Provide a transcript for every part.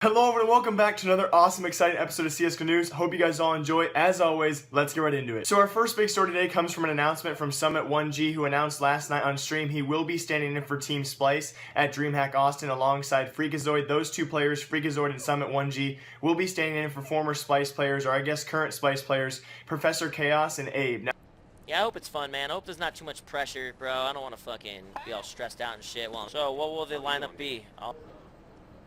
Hello everyone, welcome back to another awesome, exciting episode of CSGO News. Hope you guys all enjoy. As always, let's get right into it. So our first big story today comes from an announcement from Summit1G, who announced last night on stream he will be standing in for Team Splice at DreamHack Austin alongside Freakazoid. Those two players, Freakazoid and Summit1G, will be standing in for former Splice players, or I guess current Splice players, Professor Chaos and Abe. Now, yeah, I hope it's fun, man. I hope there's not too much pressure, bro. I don't want to fucking be all stressed out and shit. So what will the lineup be?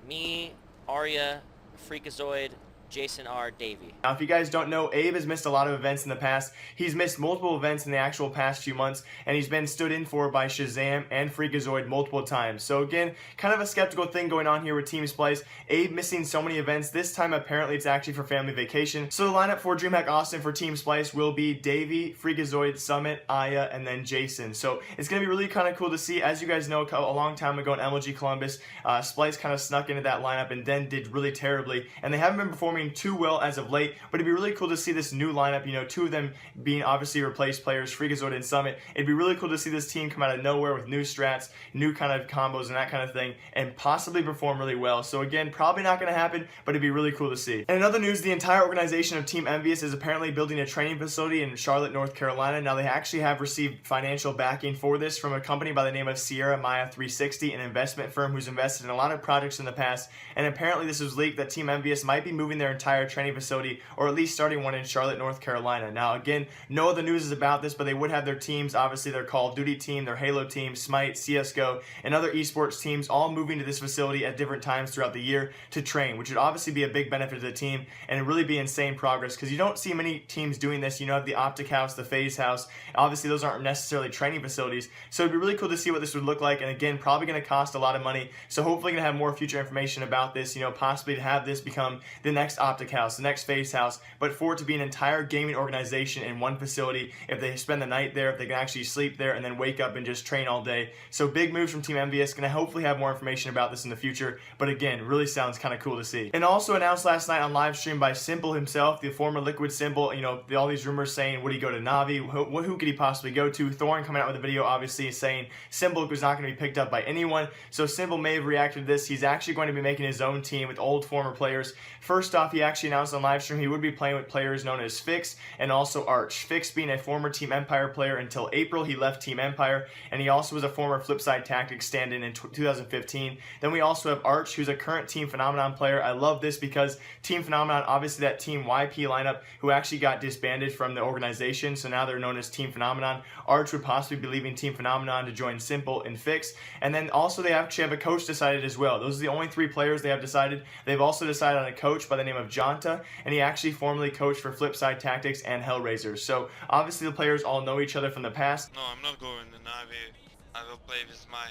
Me, Arya, Freakazoid, Jason R, Davey. Now, if you guys don't know, Abe has missed a lot of events in the past. He's missed multiple events in the actual past few months, and he's been stood in for by Shazam and Freakazoid multiple times. So again, kind of a skeptical thing going on here with Team Splice. Abe missing so many events. This time, apparently, it's actually for family vacation. So the lineup for DreamHack Austin for Team Splice will be Davey, Freakazoid, Summit, Aya, and then Jason. So it's going to be really kind of cool to see. As you guys know, a long time ago in MLG Columbus, Splice kind of snuck into that lineup and then did really terribly, and they haven't been performing too well as of late, but it'd be really cool to see this new lineup, you know, two of them being obviously replaced players, Freakazoid and Summit. It'd be really cool to see this team come out of nowhere with new strats, new kind of combos and that kind of thing, and possibly perform really well. So again, probably not going to happen, but it'd be really cool to see. And in other news, the entire organization of Team Envious is apparently building a training facility in Charlotte, North Carolina. Now, they actually have received financial backing for this from a company by the name of Sierra Maya 360, an investment firm who's invested in a lot of projects in the past, and apparently this was leaked that Team Envious might be moving their entire training facility, or at least starting one in Charlotte, North Carolina. Now again, no other news is about this, but they would have their teams, obviously their Call of Duty team, their Halo team, Smite, CSGO, and other esports teams all moving to this facility at different times throughout the year to train, which would obviously be a big benefit to the team and really be insane progress, because you don't see many teams doing this. You know, have the Optic House, the FaZe House, obviously those aren't necessarily training facilities, so it'd be really cool to see what this would look like, and again, probably going to cost a lot of money, so hopefully going to have more future information about this, you know, possibly to have this become the next Optic House, the next FaZe House, but for it to be an entire gaming organization in one facility, if they spend the night there, if they can actually sleep there and then wake up and just train all day. So big moves from Team Envious. Going to hopefully have more information about this in the future, but again, really sounds kind of cool to see. And also announced last night on live stream by Simple himself, the former Liquid Simple, you know, all these rumors saying, would he go to Na'Vi? Who could he possibly go to? Thorin coming out with a video obviously saying Simple was not going to be picked up by anyone, so Simple may have reacted to this. He's actually going to be making his own team with old former players. First off, he actually announced on live stream he would be playing with players known as Fix and also Arch. Fix being a former Team Empire player until April. He left Team Empire, and he also was a former Flipside Tactics stand-in in 2015. Then we also have Arch, who's a current Team Phenomenon player. I love this because Team Phenomenon, obviously that Team YP lineup, who actually got disbanded from the organization, so now they're known as Team Phenomenon. Arch would possibly be leaving Team Phenomenon to join Simple and Fix, and then also they actually have a coach decided as well. Those are the only three players they have decided. They've also decided on a coach by the name of Jonta, and he actually formerly coached for Flipside Tactics and Hellraisers. So obviously the players all know each other from the past. No, I'm not going to Na'Vi. I will play with my...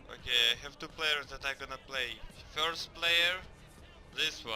Okay, I have two players that I'm gonna play. First player, this one.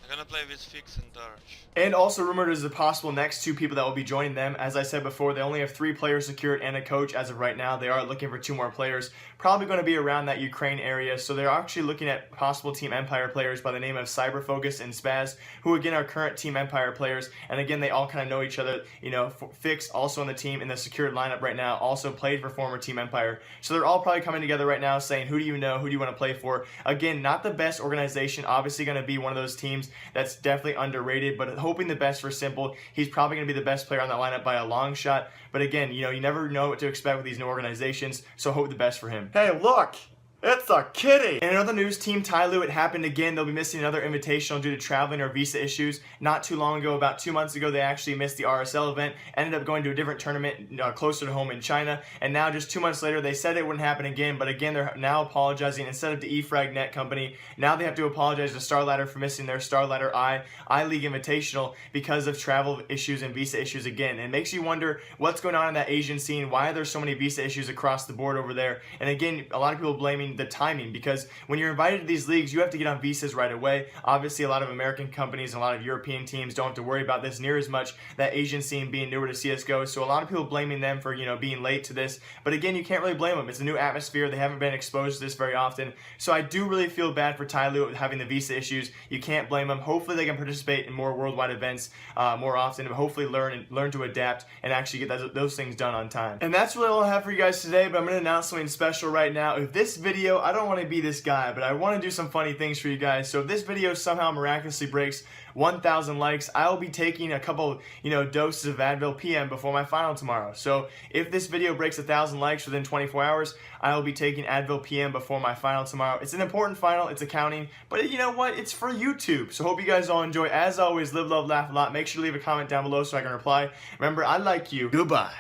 I'm gonna play with Fix and Arch. And also rumored as the possible next two people that will be joining them. As I said before, they only have 3 players secured and a coach as of right now. They are looking for 2 more players, probably going to be around that Ukraine area. So they're actually looking at possible Team Empire players by the name of Cyberfocus and Spaz, who again are current Team Empire players. And again, they all kind of know each other. You know, Fix also on the team in the secured lineup right now, also played for former Team Empire. So they're all probably coming together right now saying, who do you know, who do you want to play for? Again, not the best organization, obviously going to be one of those teams that's definitely underrated, but hoping the best for Simple. He's probably going to be the best player on that lineup by a long shot, but again, you know, you never know what to expect with these new organizations, so hope the best for him. Hey, look! It's a kitty! And in other news, Team Tyloo, it happened again. They'll be missing another invitational due to traveling or visa issues. Not too long ago, about 2 months ago, they actually missed the RSL event, ended up going to a different tournament closer to home in China, and now just 2 months later, they said it wouldn't happen again, but again, they're now apologizing. Instead of the eFragNet company, now they have to apologize to StarLadder for missing their StarLadder I-League Invitational because of travel issues and visa issues again. It makes you wonder what's going on in that Asian scene. Why are there so many visa issues across the board over there? And again, a lot of people blaming the timing, because when you're invited to these leagues, you have to get on visas right away. Obviously, a lot of American companies and a lot of European teams don't have to worry about this near as much, that Asian scene being newer to CSGO, so a lot of people blaming them for, you know, being late to this, but again, you can't really blame them. It's a new atmosphere. They haven't been exposed to this very often, so I do really feel bad for Tyloo having the visa issues. You can't blame them. Hopefully, they can participate in more worldwide events more often, and hopefully learn to adapt and actually get those things done on time. And that's really all I have for you guys today, but I'm going to announce something special right now. If this video video, I don't want to be this guy, but I want to do some funny things for you guys. So if this video somehow miraculously breaks 1,000 likes, I'll be taking a couple, doses of Advil PM before my final tomorrow. So if this video breaks 1,000 likes within 24 hours, I will be taking Advil PM before my final tomorrow. It's an important final, it's accounting, but you know what? It's for YouTube. So hope you guys all enjoy. As always, live, love, laugh a lot. Make sure to leave a comment down below so I can reply. Remember, I like you. Goodbye.